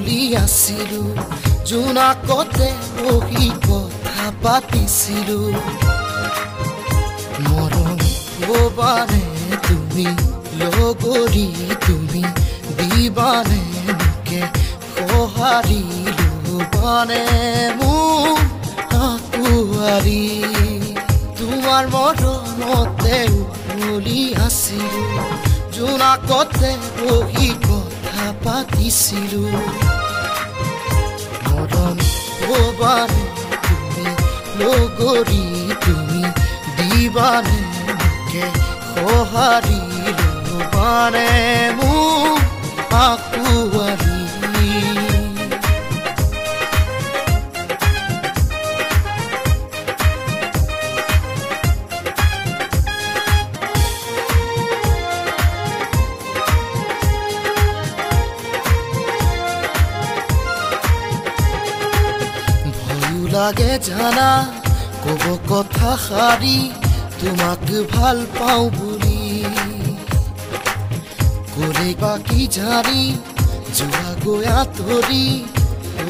বুলি আছিলো জোনাকতে বহি কথা পাতিছিলো মৰম হবানে তুমি লগৰী তুমি দিবানে মোকে সঁহাৰি লবানে মোক আকুৱাৰি তোমাৰ মৰমতে বুলি আছিলো জোনাকতে বহি কথা পাতিছিলো মৰম হবানে তুমি লগৰী তুমি দিবানে মোকে সঁহাৰি লবানে মোক আকুৱাৰি লাগে জানা কব কথা সাৰি তোমাক ভাল পাওঁ বুলি ক'লে বাকি জাৰি যোৱা গৈ আঁতৰি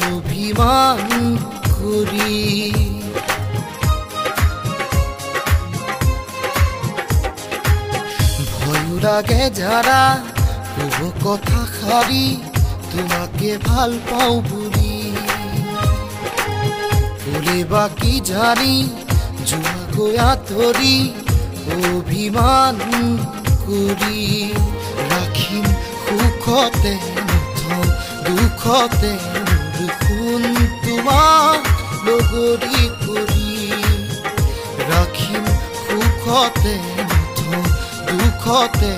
অভিমান কৰি ভয়ো লাগে জানা কব কথা সাৰি তোমাকে ভাল পাওঁ বুলি ক'লে বাকি জানি যোৱা গৈ আঁতৰি অভিমান কৰি ৰাখিম সুখতে নথওঁ দুখতে মোৰ সোণ তোমাক লগৰী কৰি ৰাখিম সুখতে নথওঁ দুখতে